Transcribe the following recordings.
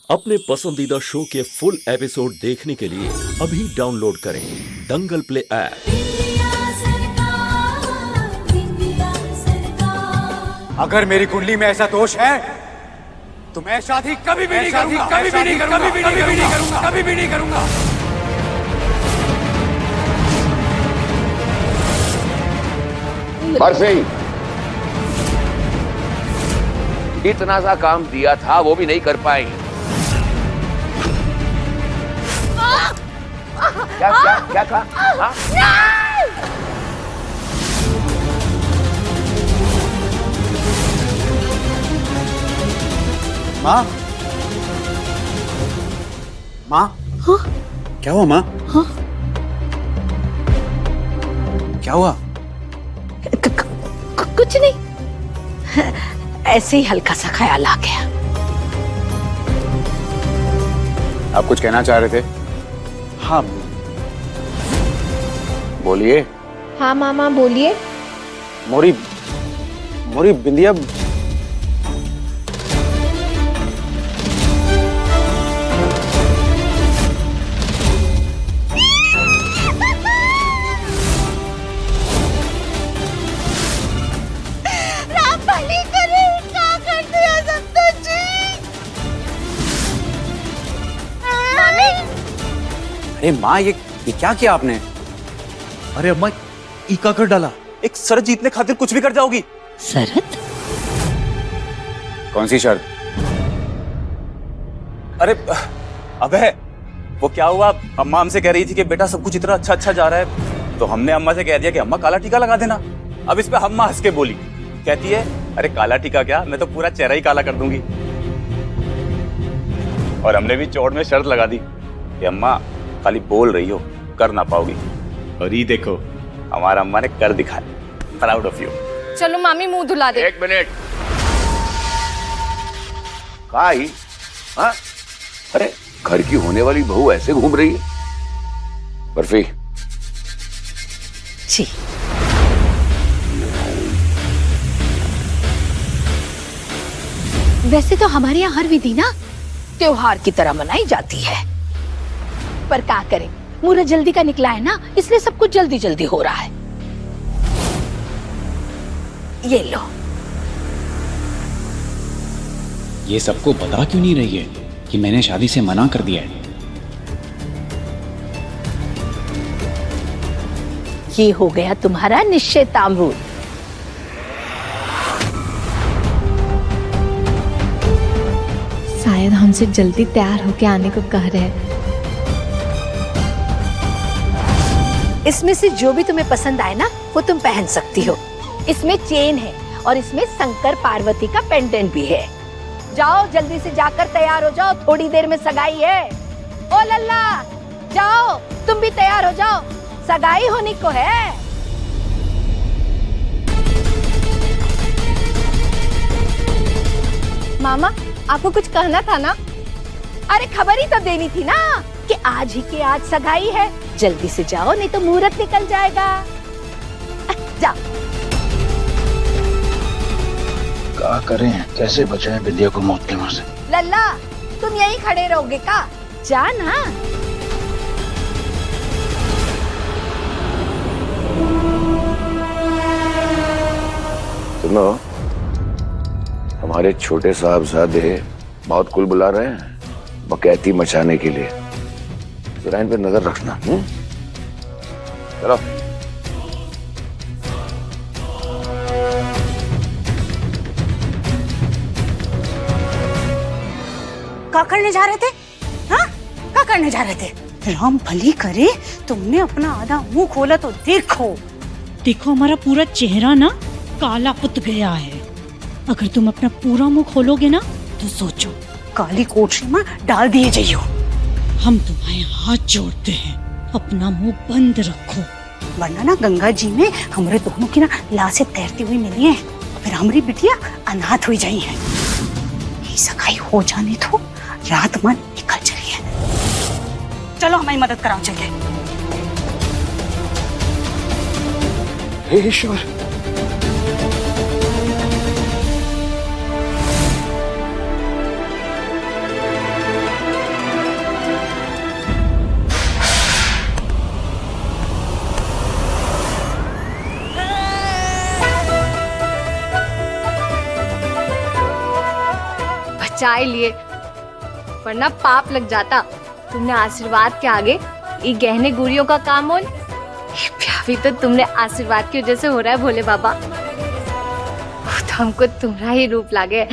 अपने पसंदीदा शो के फुल एपिसोड देखने के लिए अभी डाउनलोड करें दंगल प्ले ऐप। अगर मेरी कुंडली में ऐसा दोष है तो मैं शादी कभी भी नहीं करूंगा, कभी भी नहीं करूंगा, कभी भी नहीं करूंगा, कभी भी नहीं करूंगा। बर्फी, इतना सा काम दिया था वो भी नहीं कर पाई। क्या क्या क्या कहा? माँ, माँ, क्या हुआ माँ? क्या हुआ? कुछ नहीं, ऐसे ही हल्का सा ख्याल आ गया। आप कुछ कहना चाह रहे थे? हाँ बोलिए। हाँ मामा बोलिए। मोरी, मोरी बिंदिया अरे माँ, ये क्या किया आपने? अरे अम्मा, इका कर डाला। एक शर्त जीतने खातिर कुछ भी कर जाओगी। शरत? कौन सी शर्त? अरे अबे, वो क्या हुआ, अम्मा हमसे कह रही थी कि बेटा सब कुछ इतना अच्छा अच्छा जा रहा है, तो हमने अम्मा से कह दिया कि अम्मा काला टीका लगा देना। अब इस पे अम्मा हंस के बोली, कहती है अरे काला टीका क्या, मैं तो पूरा चेहरा ही काला कर दूंगी। और हमने भी चौड़ में शर्त लगा दी कि अम्मा खाली बोल रही हो, कर ना पाओगी। और ये देखो, हमारा अम्मा ने कर दिखाया। Proud of you. चलो मामी मुंह धुला दे। एक मिनट। काई? हाँ? अरे घर की होने वाली बहू ऐसे घूम रही है? बर्फी जी। वैसे तो हमारे यहाँ हर विधि ना त्योहार की तरह मनाई जाती है, पर क्या करें, मुहूर्त जल्दी का निकला है ना, इसलिए सब कुछ जल्दी जल्दी हो रहा है। ये लो। ये सबको बता क्यों नहीं रही है कि मैंने शादी से मना कर दिया है? ये हो गया तुम्हारा निश्चितामृत। शायद हमसे जल्दी तैयार होके आने को कह रहे हैं। इसमें से जो भी तुम्हें पसंद आए ना, वो तुम पहन सकती हो। इसमें चेन है और इसमें शंकर पार्वती का पेंडेंट भी है। जाओ जल्दी से जाकर तैयार हो जाओ, थोड़ी देर में सगाई है। ओ लल्ला, जाओ तुम भी तैयार हो जाओ, सगाई होने को है। मामा आपको कुछ कहना था ना? अरे खबर ही तो देनी थी ना कि आज ही के आज सगाई है। जल्दी से जाओ, नहीं तो मुहूर्त निकल जाएगा। जाओ। क्या करें, कैसे बचाएं विद्या को मौत के मुंह से? लल्ला, तुम यहीं खड़े रहोगे का? जा ना। सुनो, हमारे छोटे साहबजादे बहुत कुल बुला रहे हैं बकैती मचाने के लिए, जरा इन पे नजर रखना। चलो। क्या करने जा रहे थे? हाँ, क्या करने जा रहे थे? राम भली करे, तुमने अपना आधा मुंह खोला तो देखो। देखो, हमारा पूरा चेहरा ना काला पुत गया है। अगर तुम अपना पूरा मुंह खोलोगे ना तो सोचो काली कोठरी में डाल दिए जाइयो। हम तुम्हारे हाथ जोड़ते हैं, अपना मुंह बंद रखो, वरना ना गंगा जी में हमारे दोनों की ना लाशें तैरती हुई मिली है, फिर हमारी बिटिया अनाथ हुई जाई है। ये सगाई हो जाने तो रात मन निकल चली है। चलो हमारी मदद कराओ, चलिए। हे ईश्वर, बचा ही लिए, वरना पाप लग जाता। तुमने आशीर्वाद के आगे ये गहने गुड़ियों का काम बोल, ये ब्याह भी तो तुमने आशीर्वाद की वजह से हो रहा है भोले बाबा। खुद हमको तुम्हारा ही रूप लागे।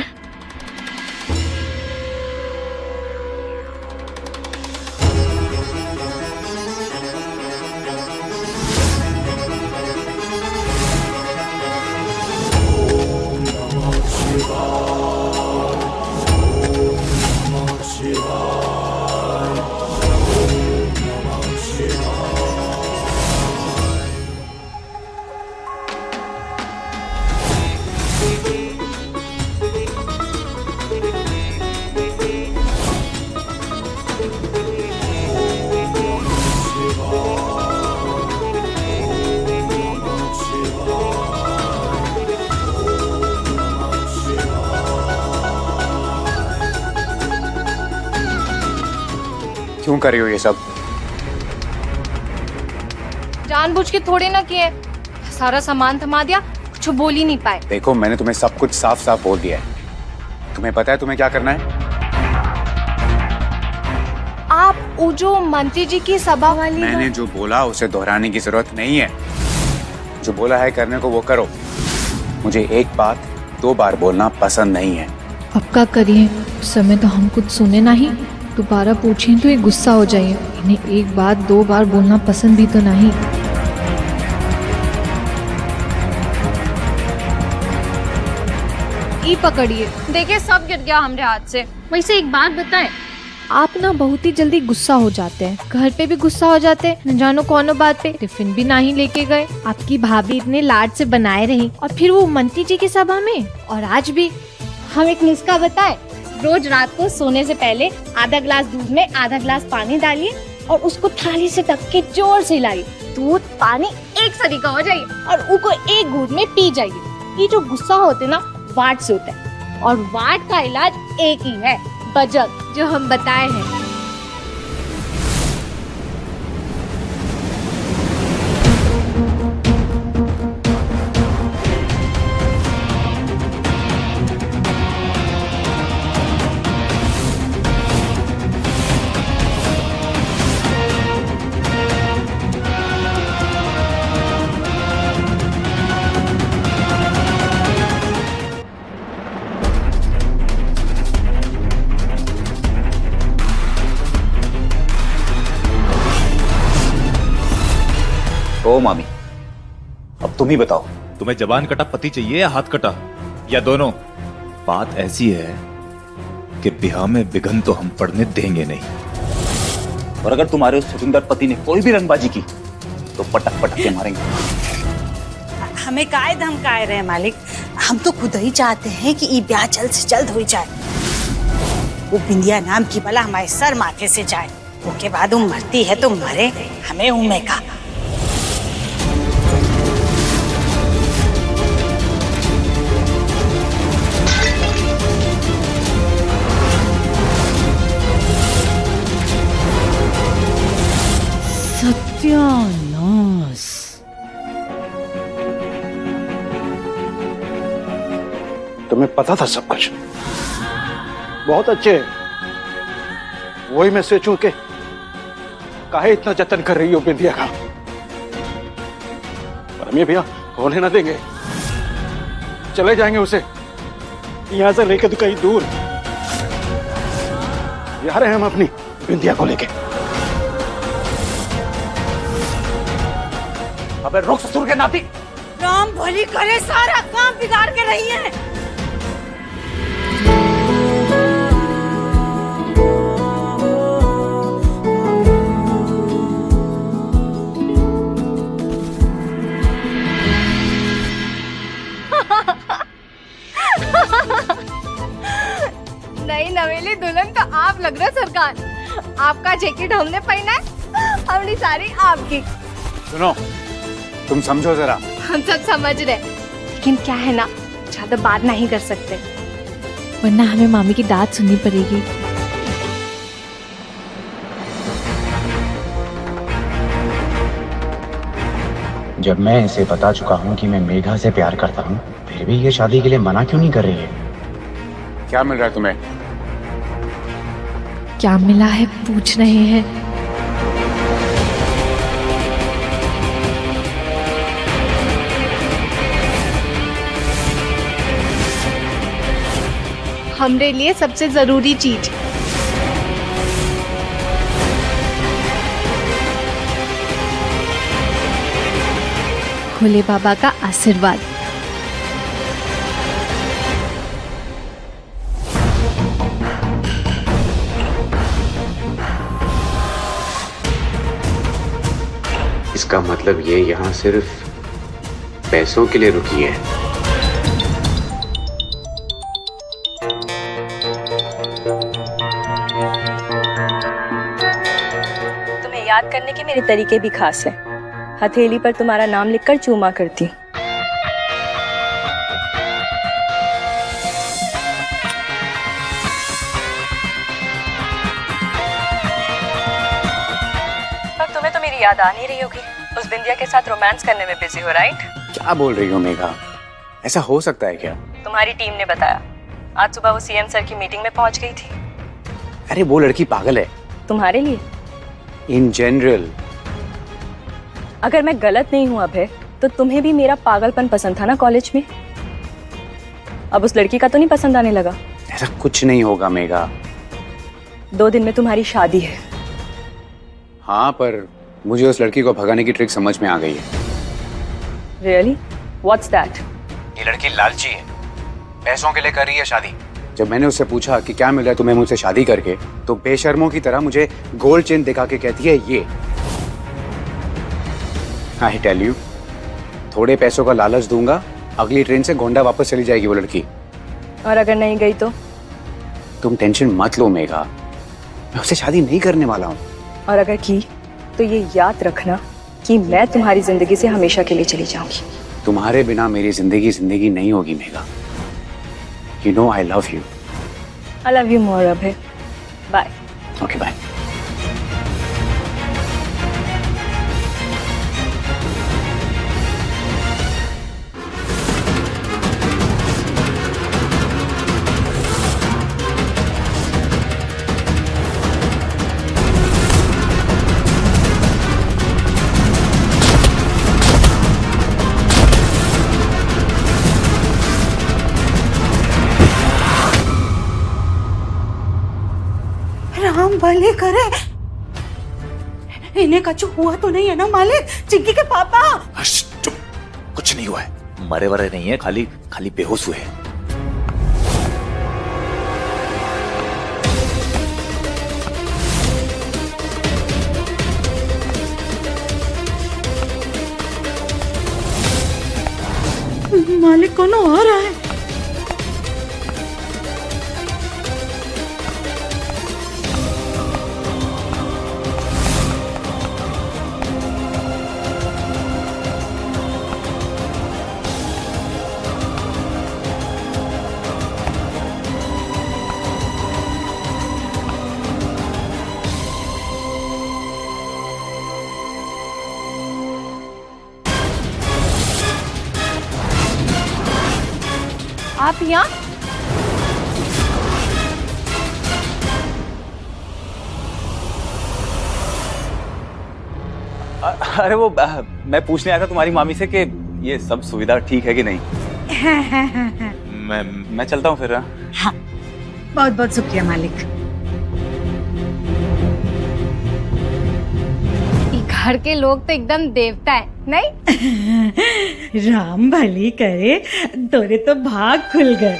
क्यों कर रही हो ये सब? जानबूझ के थोड़े ना किए, सारा सामान थमा दिया, कुछ बोल ही नहीं पाए। देखो, मैंने तुम्हें सब कुछ साफ साफ बोल दिया है। तुम्हें पता है तुम्हें क्या करना है? आप वो जो मंत्री जी की सभा वाली, मैंने जो बोला उसे दोहराने की जरूरत नहीं है। जो बोला है करने को वो करो। मुझे एक बात 2 बार बोलना पसंद नहीं है। अब क्या करिए, उस समय तो हम कुछ सुने नहीं, दोबारा पूछें तो ये गुस्सा हो जाइए। इन्हें 1 बात 2 बार बोलना पसंद भी तो नहीं। ये पकड़िए, देखिए सब गिर गया हमारे हाथ से। वैसे एक बात बताएं, आप ना बहुत ही जल्दी गुस्सा हो जाते हैं, घर पे भी गुस्सा हो जाते हैं, न जानो कौनो बात पे। टिफिन भी ना ही लेके गए, आपकी भाभी इतने लाड से बनाए रही, और फिर वो मंत्री जी की सभा में। और आज भी हम एक नुस्खा बताएं, रोज रात को सोने से पहले आधा ग्लास दूध में आधा ग्लास पानी डालिए और उसको थाली से ढक के जोर से हिलाइए। दूध पानी एक सरीका हो जाइए और उसको एक घूंट में पी जाइए। ये जो गुस्सा होते ना, वाट से होता है, और वाट का इलाज एक ही है, बजक, जो हम बताए हैं। ओ मामी, अब तुम ही बताओ। तुम्हें जबान कटा पति चाहिए या हाथ कटा, या दोनों? बात ऐसी है कि ब्याह में विघन तो हम पड़ने देंगे नहीं। और अगर तुम्हारे उस सुंदर पति ने कोई भी रंगबाजी की तो पटक पटक के मारेंगे। हमें काय धमकाए रहे मालिक, हम तो खुद ही चाहते हैं कि ये ब्याह जल्द से जल्द हो जाए। वो बिंदिया नाम की बला हमारे सर माथे से जाए, उसके बाद वो मरती है तो मरे, हमें उम्मे का। सत्यानाश। तुम्हें पता था सब कुछ? बहुत अच्छे। वही मैं सोचूं कि काहे इतना जतन कर रही हो बिंदिया का। पर हम ये भैया होने ना देंगे, चले जाएंगे उसे यहां से लेकर तो कहीं दूर। जा रहे हैं हम अपनी बिंदिया को लेके। अबे रुक ससुर के नाती। राम भली करे, सारा काम बिगाड़ के रही है। नई नवेली दुल्हन तो आप लग रहे सरकार। आपका जैकेट हमने पहना है, हमने सारी आपकी। सुनो, तुम समझो जरा। हम सब समझ रहे, लेकिन क्या है ना, ज्यादा बात नहीं कर सकते, वरना हमें मामी की डांट सुननी पड़ेगी। जब मैं इसे बता चुका हूँ कि मैं मेघा से प्यार करता हूँ, फिर भी ये शादी के लिए मना क्यों नहीं कर रही है? क्या मिल रहा है तुम्हें? क्या मिला है पूछ रहे हैं। हमरे लिए सबसे जरूरी चीज। भोले बाबा का आशीर्वाद। इसका मतलब ये यहाँ सिर्फ पैसों के लिए रुकी है। तुम्हें याद करने के मेरे तरीके भी खास हैं। हथेली पर तुम्हारा नाम लिखकर चूमा करती हूँ। पर तुम्हें तो मेरी याद आ नहीं रही होगी। उस बिंदिया के साथ रोमांस करने में बिजी हो, राइट? क्या बोल रही हो मेघा? ऐसा हो सकता है क्या? तुम्हारी टीम ने बताया। आज सुबह वो सीएम सर की मीटिंग में पहुंच गई थी। अरे वो लड़की पागल है। तुम्हारे लिए? In general. अगर मैं गलत नहीं हूं अभय, तो तुम्हें भी मेरा पागलपन पसंद था ना कॉलेज में? अब उस लड़की का तो नहीं पसंद आने लगा? ऐसा कुछ नहीं होगा मेघा। 2 दिन में तुम्हारी शादी है। हाँ, पर मुझे उस लड़की को भगाने की ट्रिक समझ में आ गई है। Really? What's that? ये लड़की लालची है, पैसों के लिए कर रही है शादी। जब मैंने उससे पूछा कि क्या मिल रहा है तुम्हें मुझसे शादी करके, तो बेशर्मों की तरह मुझे गोल्ड चेन दिखा के कहती है ये। आई टेल यू, थोड़े पैसों का लालच दूंगा, अगली ट्रेन से गोंडा वापस चली जाएगी वो लड़की। और अगर नहीं गई तो? तुम टेंशन मत लो मेघा, मैं उससे शादी नहीं करने वाला हूँ। और अगर की तो ये याद रखना कि मैं तुम्हारी जिंदगी से हमेशा के लिए चली जाऊंगी। तुम्हारे बिना मेरी जिंदगी नहीं होगी Megha. You know I love you. I love you more, Abhay. Bye. Okay, bye. Ram भले करे, इन्हें कुछ हुआ तो नहीं है ना मालिक? चिंकी के पापा? चुप, कुछ नहीं हुआ है। मरे वरे नहीं है, खाली बेहोश हुए हैं। मालिक कौन आ रहा है? आप यहाँ? अरे वो मैं पूछने आया था तुम्हारी मामी से कि ये सब सुविधा ठीक है कि नहीं। मैं चलता हूँ फिर। हाँ, बहुत बहुत शुक्रिया मालिक। घर के लोग तो एकदम देवता है, नहीं? राम भली करे, तोरे तो भाग खुल गए।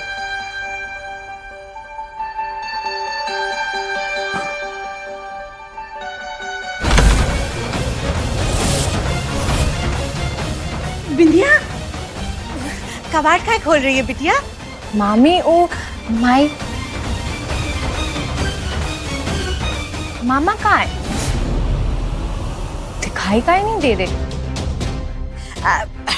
बिंदिया, कबाड़ काय खोल रही है बिटिया? मामी, ओ माई मामा कहाँ है? दिखाई का ही नहीं दे रहे।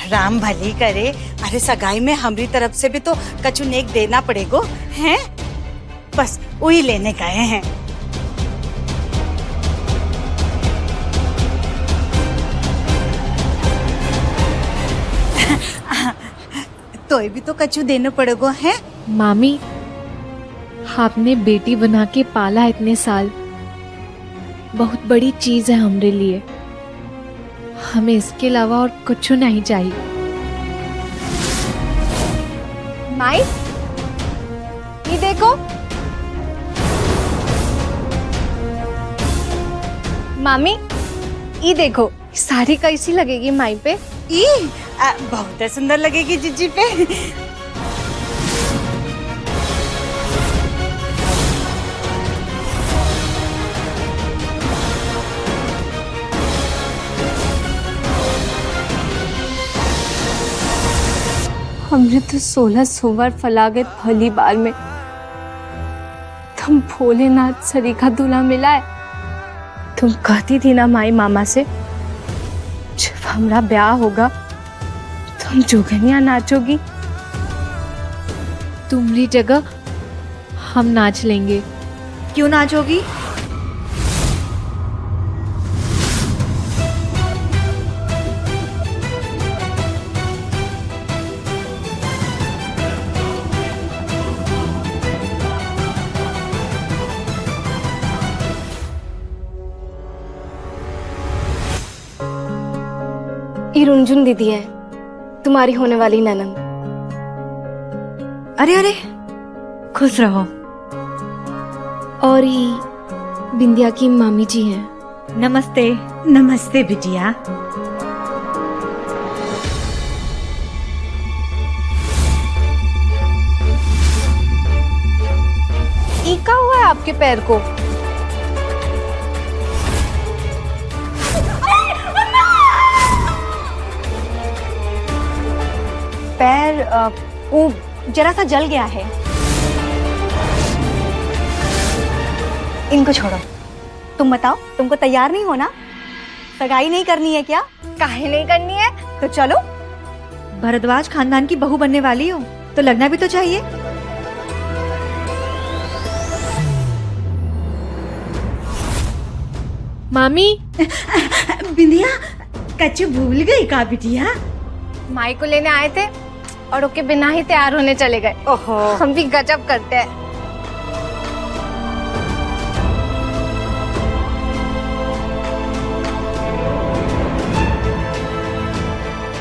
राम भली करे, अरे सगाई में हमारी तरफ से भी तो कछु नेक देना पड़ेगो, हैं? बस वही लेने गए हैं। तो भी तो कछु देना पड़ेगो, हैं? मामी, आपने बेटी बना के पाला इतने साल, बहुत बड़ी चीज है हमरे लिए। हमें इसके अलावा और कुछ नहीं चाहिए। माई, ये देखो। मामी, ये देखो, साड़ी कैसी लगेगी माई पे? बहुत सुंदर लगेगी जीजी पे। हमने तो 16 सोमवार फला गए भली बार में, तुम भोलेनाथ सरीखा दूल्हा मिला है। तुम कहती थी ना माई मामा से, जब हमारा ब्याह होगा तुम जोगनिया नाचोगी। तुम्हारी जगह हम नाच लेंगे। क्यों नाचोगी? ये रुंझुन दीदी है, तुम्हारी होने वाली ननंद। अरे अरे, खुश रहो। और ये बिंदिया की मामी जी हैं। नमस्ते। नमस्ते बिटिया। ई का हुआ है आपके पैर को? पैर वो जरा सा जल गया है। इनको छोड़ो, तुम बताओ, तुमको तैयार नहीं होना? सगाई नहीं करनी है क्या? काहे नहीं करनी है? तो चलो। भरद्वाज खानदान की बहू बनने वाली हो तो लगना भी तो चाहिए। मामी, बिंदिया, कच्चे भूल गई का बिटिया? माई को लेने आए थे और ओके बिना ही तैयार होने चले गए। ओहो, हम भी गजब करते हैं।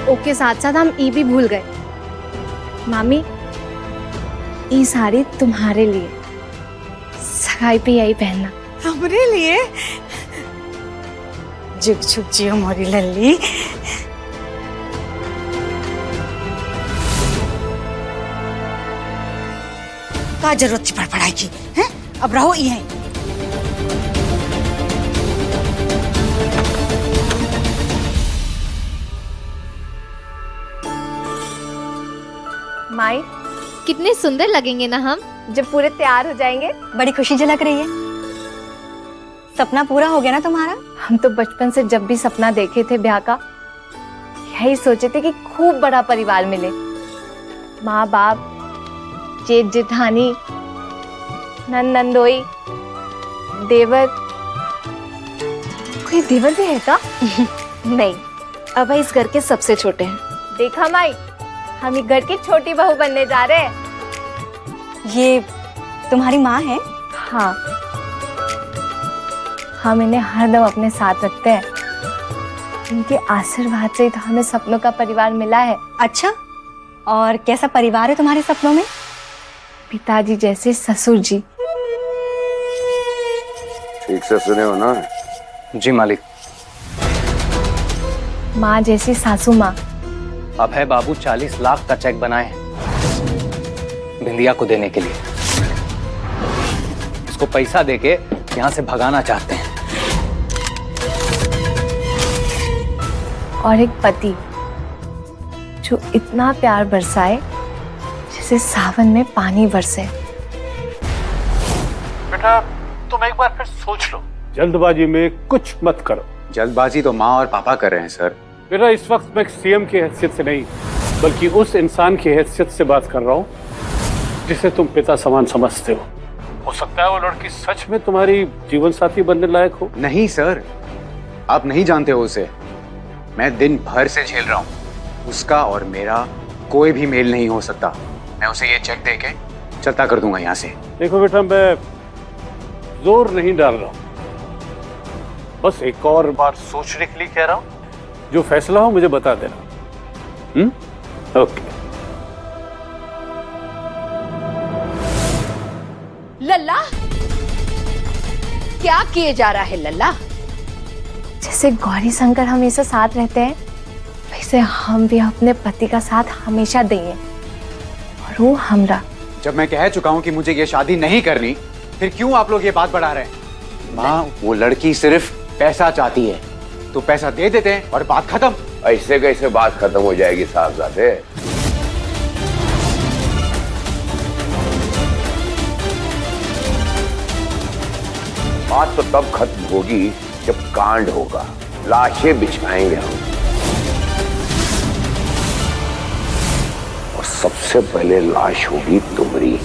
ओके साथ साथ हम ई भी भूल गए। मामी, ये साड़ी तुम्हारे लिए, सगाई पे यही पहनना। हमरे लिए? झुक झुक जियो मोरी लल्ली। का जरूरत थी पढ़ाई की? हैं? अब रहो यहीं। माई, कितने सुंदर लगेंगे ना हम जब पूरे तैयार हो जाएंगे। बड़ी खुशी झलक रही है। सपना पूरा हो गया ना तुम्हारा? हम तो बचपन से जब भी सपना देखे थे ब्याह का, यही सोचे थे कि खूब बड़ा परिवार मिले। माँ बाप, जेठ जेठानी, नंद नंदोई, देवर। कोई देवर भी है का? नहीं, अब इस घर के सबसे छोटे हैं। देखा माई, हम ही घर की छोटी बहू बनने जा रहे हैं। ये तुम्हारी माँ है? हाँ, हम इन्हें हरदम अपने साथ रखते हैं। इनके आशीर्वाद से ही तो हमें सपनों का परिवार मिला है। अच्छा, और कैसा परिवार है तुम्हारे सपनों में? पिताजी जैसे ससुर जी। ठीक से सुने हो ना? जी मालिक। माँ जैसी सासू माँ। अभय बाबू 40 लाख का चेक बनाए हैं बिंदिया को देने के लिए। इसको पैसा देके यहाँ से भगाना चाहते हैं। और एक पति जो इतना प्यार बरसाए जैसे सावन में पानी बरसे। बेटा, तुम एक बार फिर सोच लो। जल्दबाजी में कुछ मत करो। जल्दबाजी तो माँ और पापा कर रहे हैं सर। बेटा, इस वक्त मैं सीएम की हैसियत से नहीं, बल्कि उस इंसान की हैसियत से बात कर रहा हूँ जिसे तुम पिता समान समझते हो सकता है वो लड़की सच में तुम्हारी जीवन साथी बनने लायक हो। नहीं सर, आप नहीं जानते हो उसे। मैं दिन भर से झेल रहा हूँ। उसका और मेरा कोई भी मेल नहीं हो सकता। मैं उसे ये चेक देके चलता कर दूंगा यहाँ से। देखो बेटा, मैं जोर नहीं डाल रहा हूं, बस एक और बार सोचने के लिए कह रहा हूं। जो फैसला हो मुझे बता देना। ओके। लल्ला, क्या किए जा रहा है लल्ला? जैसे गौरी शंकर हमेशा साथ रहते हैं, वैसे हम भी अपने पति का साथ हमेशा देंगे, और वो हमरा। जब मैं कह चुका हूं कि मुझे ये शादी नहीं करनी, फिर क्यों आप लोग ये बात बढ़ा रहे हैं? माँ, वो लड़की सिर्फ पैसा चाहती है, तो पैसा दे देते हैं और बात खत्म। ऐसे कैसे बात खत्म हो जाएगी साहबजादे? बात तो तब खत्म होगी जब कांड होगा, लाशें बिछाएंगे हम, और सबसे पहले लाश होगी तुम्हारी।